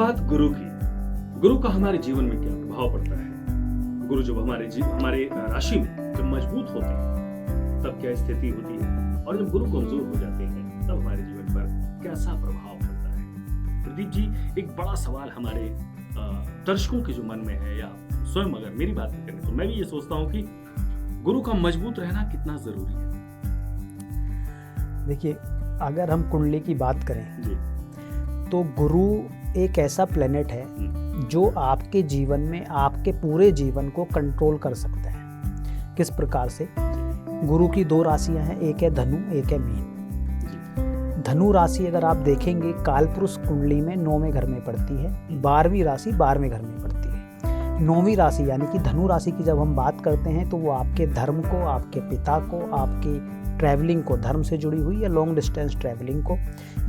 बात गुरु की, गुरु का हमारे जीवन में क्या प्रभाव पड़ता है? गुरु जब हमारे राशि में जब मजबूत होते हैं तब क्या स्थिति होती है, और जब गुरु कमजोर हो जाते हैं तब हमारे जीवन पर कैसा प्रभाव पड़ता है? प्रदीप जी, एक बड़ा सवाल हमारे दर्शकों के जो मन में है, या स्वयं अगर मेरी बात करें तो मैं भी ये सोचता हूँ कि गुरु का मजबूत रहना कितना जरूरी है। देखिए, अगर हम कुंडली की बात करें जी। तो गुरु एक ऐसा प्लेनेट है जो आपके जीवन में आपके पूरे जीवन को कंट्रोल कर सकता है। किस प्रकार से? गुरु की 2 राशियां हैं, एक है धनु, एक है मीन। धनु राशि अगर आप देखेंगे कालपुरुष कुंडली में 9वें घर में पड़ती है, 12वीं राशि 12वें घर में पड़ती है। 9वीं राशि यानी कि धनु राशि की जब हम बात करते हैं तो वो आपके धर्म को, आपके पिता को, आपकी ट्रैवलिंग को, धर्म से जुड़ी हुई या लॉन्ग डिस्टेंस ट्रैवलिंग को,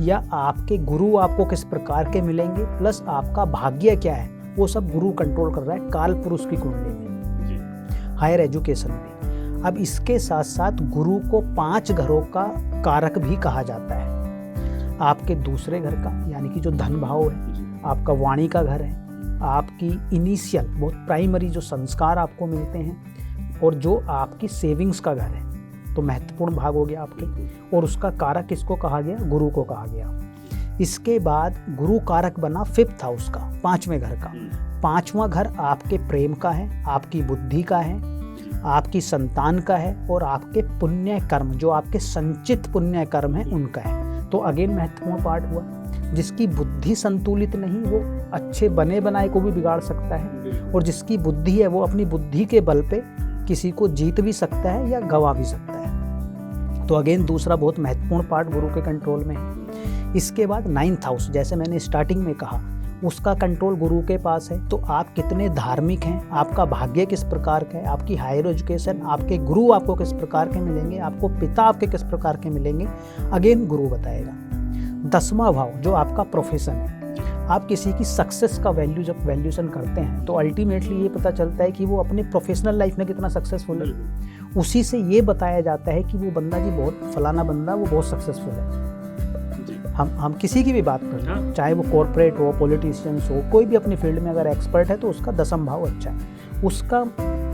या आपके गुरु आपको किस प्रकार के मिलेंगे, प्लस आपका भाग्य क्या है, वो सब गुरु कंट्रोल कर रहा है काल पुरुष की कुंडली में, हायर एजुकेशन में। अब इसके साथ साथ गुरु को 5 घरों का कारक भी कहा जाता है। आपके दूसरे घर का यानी कि जो धन भाव है, आपका वाणी का घर है, आपकी इनिशियल बहुत प्राइमरी जो संस्कार आपको मिलते हैं, और जो आपकी सेविंग्स का घर है, तो महत्वपूर्ण भाग हो गया आपके। और उसका कारक किसको कहा गया? गुरु को कहा गया। इसके बाद गुरु कारक बना 5th हाउस का, 5वें घर का। 5वां घर आपके प्रेम का है, आपकी बुद्धि का है, आपकी संतान का है, और आपके पुण्य कर्म, जो आपके संचित पुण्य कर्म है, उनका है। तो अगेन महत्वपूर्ण पार्ट हुआ। जिसकी बुद्धि संतुलित नहीं, वो अच्छे बने बनाए को भी बिगाड़ सकता है, और जिसकी बुद्धि है वो अपनी बुद्धि के बल पे किसी को जीत भी सकता है या गवा भी सकता है। तो अगेन दूसरा बहुत महत्वपूर्ण पार्ट गुरु के कंट्रोल में है। इसके बाद 9th हाउस, जैसे मैंने स्टार्टिंग में कहा, उसका कंट्रोल गुरु के पास है। तो आप कितने धार्मिक हैं, आपका भाग्य किस प्रकार का है, आपकी हायर एजुकेशन, आपके गुरु आपको किस प्रकार के मिलेंगे, आपको पिता आपके किस प्रकार के मिलेंगे, अगेन गुरु बताएगा। 10वां भाव जो आपका प्रोफेशन है, आप किसी की सक्सेस का वैल्यू जब वैल्यूएशन करते हैं तो अल्टीमेटली ये पता चलता है कि वो अपने प्रोफेशनल लाइफ में कितना सक्सेसफुल है। उसी से ये बताया जाता है कि वो बंदा जी बहुत फलाना बंदा वो बहुत सक्सेसफुल है। हम किसी की भी बात करें, चाहे वो कॉर्पोरेट हो, पॉलिटिशियंस हो, कोई भी अपनी फील्ड में अगर एक्सपर्ट है तो उसका 10वां भाव अच्छा है। उसका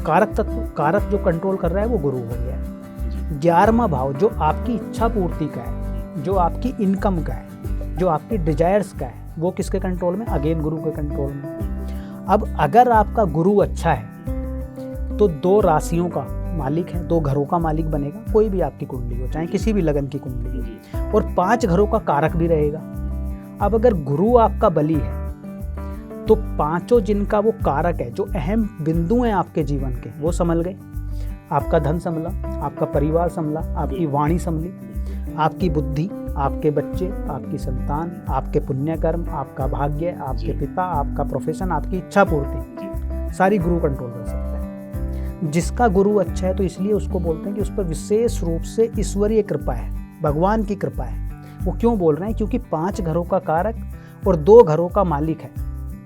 कारक जो कंट्रोल कर रहा है वो गुरु हो गया है। 11वां भाव जो आपकी इच्छा पूर्ति का है, जो आपकी इनकम का है, जो आपकी डिजायर्स का है, वो किसके कंट्रोल में? अगेन गुरु के कंट्रोल में। अब अगर आपका गुरु अच्छा है तो 2 राशियों का मालिक है, 2 घरों का मालिक बनेगा, कोई भी आपकी कुंडली हो, चाहे किसी भी लगन की कुंडली हो, और 5 घरों का कारक भी रहेगा। अब अगर गुरु आपका बली है तो 5 जिनका वो कारक है, जो अहम बिंदु हैं आपके जीवन के, वो संभल गए। आपका धन संभला, आपका परिवार संभला, आपकी वाणी संभली, आपकी बुद्धि, आपके बच्चे, आपकी संतान, आपके पुण्य कर्म, आपका भाग्य, आपके पिता, आपका प्रोफेशन, आपकी इच्छा पूर्ति, सारी गुरु कंट्रोल कर सकता है। जिसका गुरु अच्छा है तो इसलिए उसको बोलते हैं कि उस पर विशेष रूप से ईश्वरीय कृपा है, भगवान की कृपा है। वो क्यों बोल रहे हैं? क्योंकि 5 घरों का कारक और 2 घरों का मालिक है,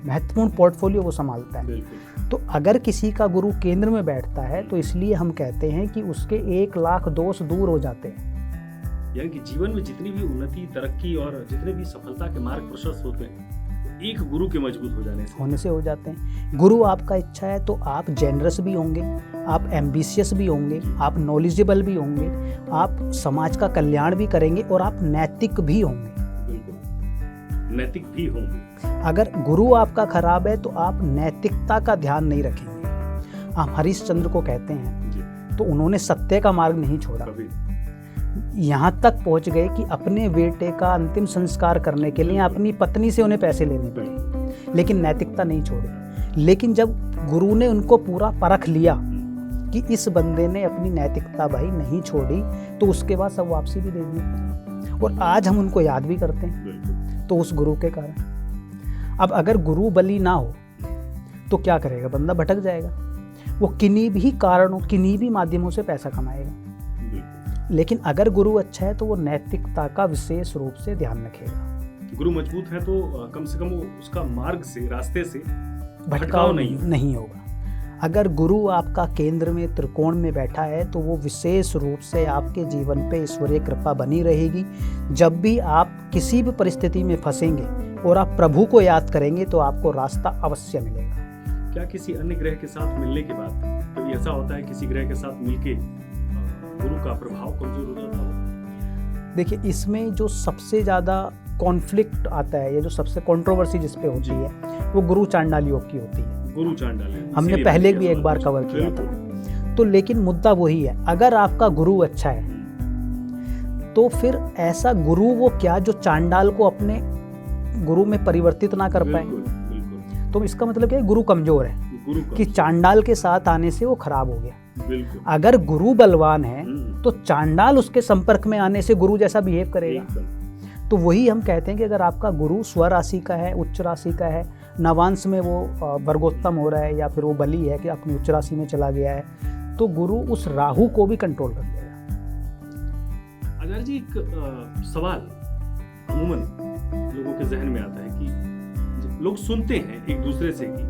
महत्वपूर्ण पोर्टफोलियो वो संभालता है। तो अगर किसी का गुरु केंद्र में बैठता है तो इसलिए हम कहते हैं कि उसके 1 लाख दोष दूर हो जाते हैं। यानी कि जीवन में जितनी भी उन्नति, तरक्की और जितने भी सफलता के मार्ग प्रशस्त होते हैं, एक गुरु के मजबूत होने से हो जाते हैं। गुरु आपका अच्छा है तो आप जेनरस भी होंगे, आप एम्बिशियस भी होंगे, आप नॉलेजेबल भी होंगे, आप समाज का कल्याण भी करेंगे, और आप नैतिक भी होंगे। बिल्कुल, नैतिक भी होंगे। अगर गुरु आपका खराब है तो आप नैतिकता का ध्यान नहीं रखेंगे। हम हरिश्चंद्र को कहते हैं, तो उन्होंने सत्य का मार्ग नहीं छोड़ा, यहाँ तक पहुँच गए कि अपने बेटे का अंतिम संस्कार करने के लिए अपनी पत्नी से उन्हें पैसे लेने पड़े, लेकिन नैतिकता नहीं छोड़ी। लेकिन जब गुरु ने उनको पूरा परख लिया कि इस बंदे ने अपनी नैतिकता भाई नहीं छोड़ी, तो उसके बाद सब वापसी भी दे दी, और आज हम उनको याद भी करते हैं, तो उस गुरु के कारण। अब अगर गुरु बली ना हो तो क्या करेगा? बंदा भटक जाएगा, वो किन्हीं भी कारणों, किन्हीं भी माध्यमों से पैसा कमाएगा। लेकिन अगर गुरु अच्छा है तो वो नैतिकता का विशेष रूप से ध्यान रखेगा। गुरु मजबूत है तो कम से कम वो उसका मार्ग से, रास्ते से भटकाव नहीं होगा। अगर गुरु आपका केंद्र में त्रिकोण में बैठा है तो वो विशेष रूप से आपके जीवन पे ईश्वरीय कृपा बनी रहेगी। जब भी आप किसी भी परिस्थिति में फंसेंगे और आप प्रभु को याद करेंगे तो आपको रास्ता अवश्य मिलेगा। क्या किसी अन्य ग्रह के साथ मिलने के बाद कभी ऐसा होता है किसी ग्रह के साथ मिलके गुरु का प्रभाव कमजोर हो जाता हो? देखिए, इसमें जो सबसे ज़्यादा कॉन्फ्लिक्ट आता है या जो सबसे कंट्रोवर्सी जिस पे होती है वो गुरु चांडाल योग की होती है। गुरु चांडाल हमने पहले भी एक बार कवर किया था। तो लेकिन मुद्दा वही है, अगर आपका गुरु अच्छा है तो फिर ऐसा गुरु वो क्या जो चांडाल को अपने गुरु में परिवर्तित ना कर पाए। तो इसका मतलब क्या है, गुरु कमजोर है कि चांडाल के साथ आने से वो खराब हो गया। अगर गुरु बलवान है तो चांडाल उसके संपर्क में आने से गुरु जैसा बिहेव करेगा। तो वही हम कहते हैं कि अगर आपका गुरु स्व राशि का है, उच्च राशि का है, नवांश में वो वर्गोत्तम हो रहा है या फिर वो बली है कि अपनी उच्च राशि में चला गया है, तो गुरु उस राहु को भी कंट्रोल कर देगा। आचार्य जी, एक सवाल अमूमन लोगों के जहन में आता है कि लोग सुनते हैं एक दूसरे से कि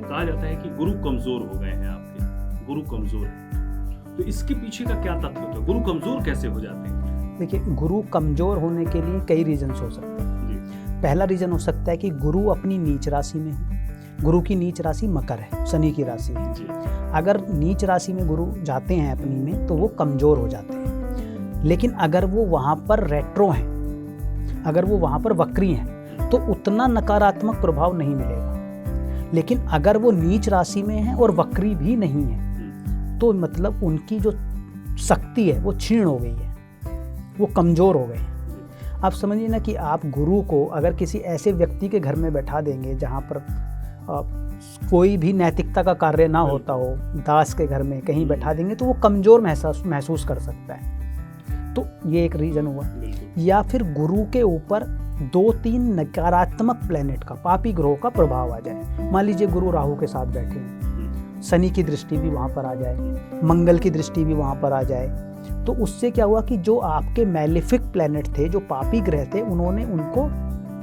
कहा जाता है कि गुरु कमजोर हो गए हैं आपके, गुरु कमजोर है। तो इसके पीछे का क्या तथ्य होता है? गुरु कमजोर कैसे हो जाते हैं? देखिए, गुरु कमजोर होने के लिए कई रीजन्स हो सकते हैं। पहला रीजन हो सकता है कि गुरु अपनी नीच राशि में हो। गुरु की नीच राशि मकर है, शनि की राशि है। अगर नीच राशि में गुरु जाते हैं अपनी में तो वो कमजोर हो जाते हैं। लेकिन अगर वो वहाँ पर रेट्रो हैं, अगर वो वहाँ पर वक्री हैं तो उतना नकारात्मक प्रभाव नहीं मिलेगा। लेकिन अगर वो नीच राशि में है और वक्री भी नहीं है तो मतलब उनकी जो शक्ति है वो क्षीण हो गई है, वो कमजोर हो गए हैं। आप समझिए ना कि आप गुरु को अगर किसी ऐसे व्यक्ति के घर में बैठा देंगे जहाँ पर कोई भी नैतिकता का कार्य ना होता हो, दास के घर में कहीं बैठा देंगे तो वो कमजोर महसूस कर सकता है। तो ये एक रीजन हुआ। या फिर गुरु के ऊपर 2-3 नकारात्मक प्लेनेट का, पापी ग्रहों का प्रभाव आ जाए। मान लीजिए गुरु राहु के साथ बैठे हैं, शनि की दृष्टि भी वहाँ पर आ जाए, मंगल की दृष्टि भी वहाँ पर आ जाए, तो उससे क्या हुआ कि जो आपके मैलेफिक प्लैनेट थे, जो पापी ग्रह थे, उन्होंने उनको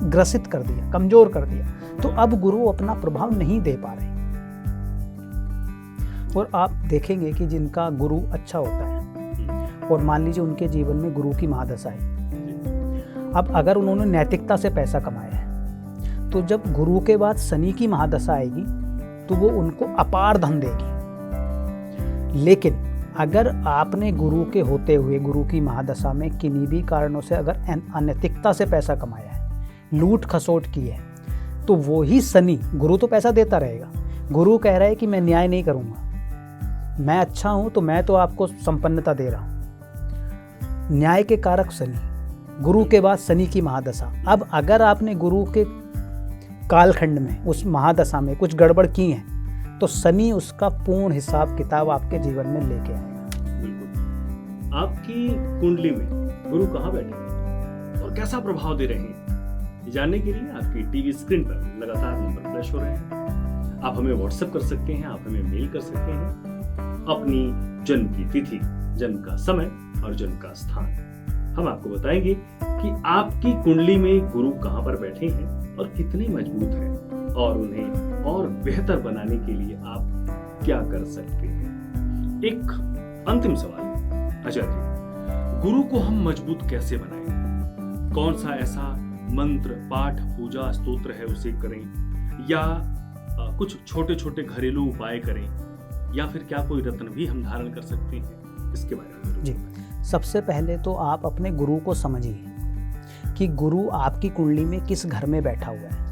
ग्रसित कर दिया, कमजोर कर दिया। तो अब गुरु अपना प्रभाव नहीं दे पा रहे। और आप देखेंगे कि जिनका गुरु अच्छा होता है और मान लीजिए उनके जीवन में गुरु की महादशा है, अब अगर उन्होंने नैतिकता से पैसा कमाया है तो जब गुरु के बाद शनि की महादशा आएगी तो वो उनको अपार धन देगी। लेकिन अगर आपने गुरु के होते हुए गुरु की महादशा में किन्हीं भी कारणों से अगर अनैतिकता से पैसा कमाया है, लूट खसोट की है, तो वो ही शनि, गुरु तो पैसा देता रहेगा, गुरु कह रहा है कि मैं न्याय नहीं करूंगा, मैं अच्छा हूं तो मैं तो आपको संपन्नता दे रहा हूं। न्याय के कारक शनि, गुरु के बाद शनि की महादशा। अब अगर आपने गुरु के कालखंड में, उस महादशा में कुछ गड़बड़ की है तो शनि उसका पूर्ण हिसाब किताब आपके जीवन में लेके आएगा। बिल्कुल। आपकी कुंडली में गुरु कहाँ बैठे हैं और कैसा प्रभाव दे रहे हैं, ये जानने के लिए आपकी टीवी स्क्रीन पर लगातार नंबर फ्लैश हो रहे हैं। आप हमें व्हाट्सएप कर सकते हैं, आप हमें मेल कर सकते हैं अपनी जन्म की तिथि, जन्म का समय और जन्म का स्थान। हम आपको बताएंगे कि आपकी कुंडली में गुरु कहाँ पर बैठे हैं और कितने मजबूत हैं और उन्हें और बेहतर बनाने के लिए आप क्या कर सकते हैं। एक अंतिम सवाल आचार्य जी, गुरु को हम मजबूत कैसे बनाएं? कौन सा ऐसा मंत्र, पाठ, पूजा, स्तोत्र है उसे करें या कुछ छोटे छोटे घरेलू उपाय करें या फिर क्या कोई रत्न भी हम धारण कर सकते हैं? इसके बारे में जी। सबसे पहले तो आप अपने गुरु को समझिए कि गुरु आपकी कुंडली में किस घर में बैठा हुआ है,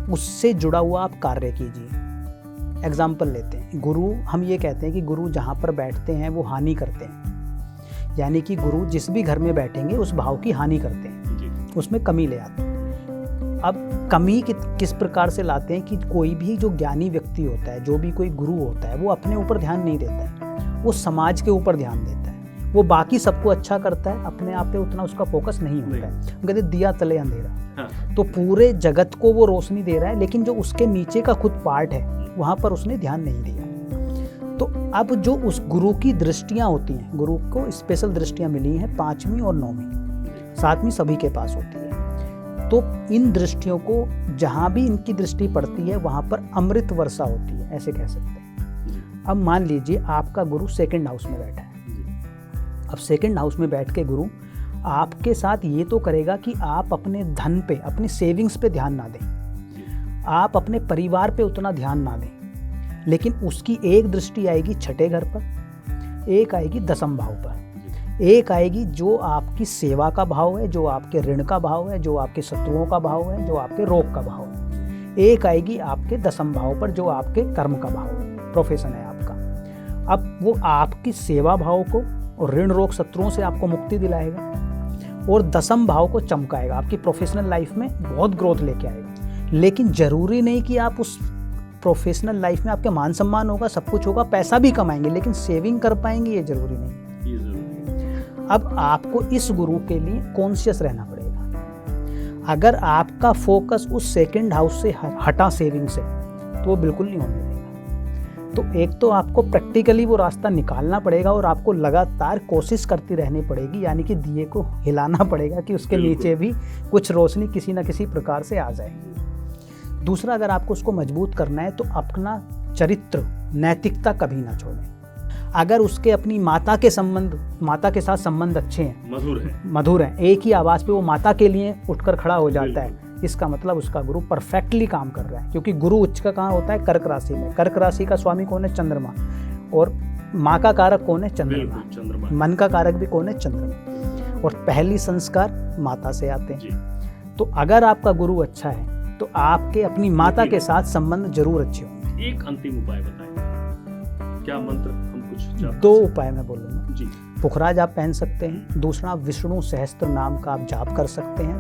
उससे जुड़ा हुआ आप कार्य कीजिए। एग्जाम्पल लेते हैं, गुरु, हम ये कहते हैं कि गुरु जहाँ पर बैठते हैं वो हानि करते हैं, यानी कि गुरु जिस भी घर में बैठेंगे उस भाव की हानि करते हैं, उसमें कमी ले आते हैं। अब कमी किस प्रकार से लाते हैं कि कोई भी जो ज्ञानी व्यक्ति होता है, जो भी कोई गुरु होता है, वो अपने ऊपर ध्यान नहीं देता है, वो समाज के ऊपर ध्यान देता है, वो बाकी सबको अच्छा करता है, अपने आप पे उतना उसका फोकस नहीं होता है। कहते दिया तले अंधेरा। हाँ। तो पूरे जगत को वो रोशनी दे रहा है, लेकिन जो उसके नीचे का खुद पार्ट है वहां पर उसने ध्यान नहीं दिया। तो अब जो उस गुरु की दृष्टियां होती हैं, गुरु को स्पेशल दृष्टियां मिली हैं 5वीं और 9वीं, 7वीं सभी के पास होती है। तो इन दृष्टियों को जहां भी इनकी दृष्टि पड़ती है वहां पर अमृत वर्षा होती है, ऐसे कह सकते हैं। अब मान लीजिए आपका गुरु सेकंड हाउस में बैठा है। अब सेकंड हाउस में बैठ के गुरु आपके साथ ये तो करेगा कि आप अपने धन पे, अपनी सेविंग्स पे ध्यान ना दें, आप अपने परिवार पे उतना ध्यान ना दें, लेकिन उसकी एक दृष्टि आएगी छठे घर पर, एक आएगी दसम भाव पर, एक आएगी जो आपकी सेवा का भाव है, जो आपके ऋण का भाव है, जो आपके शत्रुओं का भाव है, जो आपके रोग का भाव है, एक आएगी आपके दसम भाव पर जो आपके कर्म का भाव है, प्रोफेशन है आपका। अब वो आपकी सेवा भाव को और ऋण रोग शत्रुओं से आपको मुक्ति दिलाएगा और दसम भाव को चमकाएगा, आपकी प्रोफेशनल लाइफ में बहुत ग्रोथ लेके आएगा। लेकिन जरूरी नहीं कि आप उस प्रोफेशनल लाइफ में आपके मान सम्मान होगा, सब कुछ होगा, पैसा भी कमाएंगे, लेकिन सेविंग कर पाएंगे ये जरूरी नहीं। अब आपको इस गुरु के लिए कॉन्शियस रहना पड़ेगा। अगर आपका फोकस उस सेकंड हाउस से हटा सेविंग से, तो वो बिल्कुल नहीं होने देगा। तो एक तो आपको प्रैक्टिकली वो रास्ता निकालना पड़ेगा और आपको लगातार कोशिश करती रहनी पड़ेगी, यानी कि दिए को हिलाना पड़ेगा कि उसके नीचे भी कुछ रोशनी किसी न किसी प्रकार से आ जाएगी। दूसरा, अगर आपको उसको मजबूत करना है तो अपना चरित्र, नैतिकता कभी ना छोड़ें। अगर उसके अपनी माता के साथ संबंध अच्छे हैं, मधुर हैं, एक ही आवाज़ पे वो माता के लिए उठकर खड़ा हो जाता है, इसका मतलब उसका गुरु परफेक्टली काम कर रहा है। क्योंकि गुरु उच्च का कहाँ होता है? कर्क राशि में। कर्क राशि का स्वामी कौन है? चंद्रमा। और माँ का कारक कौन है? चंद्रमा। मन का कारक भी कौन है? चंद्रमा। और पहली संस्कार माता से आते हैं। तो अगर आपका गुरु अच्छा है तो आपके अपनी माता के साथ संबंध जरूर अच्छे होंगे। एक अंतिम उपाय बताएं, क्या मंत्र हम कुछ? 2 उपाय मैं बोलूँगा जी। पुखराज आप पहन सकते हैं। दूसरा, विष्णु सहस्त्र नाम का आप जाप कर सकते हैं।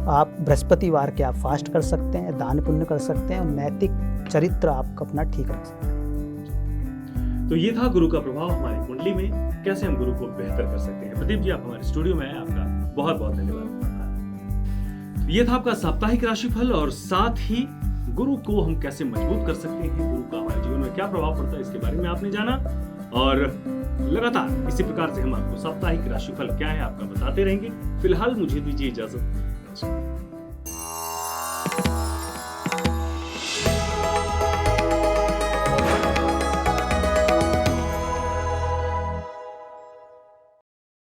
आप बृहस्पतिवार के आप फास्ट कर सकते हैं, दान पुण्य कर सकते हैं और नैतिक चरित्र आपका अपना ठीक रख सकते हैं। तो ये था गुरु का प्रभाव हमारी कुंडली में, कैसे हम गुरु को बेहतर कर सकते हैं। प्रदीप जी, आप हमारे स्टूडियो में आए, आपका बहुत बहुत धन्यवाद। ये था आपका साप्ताहिक राशिफल और साथ ही गुरु को हम कैसे मजबूत कर सकते हैं, गुरु का हमारे जीवन में क्या प्रभाव पड़ता है, इसके बारे में आपने जाना। और लगातार इसी प्रकार से हम आपको साप्ताहिक राशिफल क्या है आपका बताते रहेंगे। फिलहाल मुझे दीजिए इजाजत।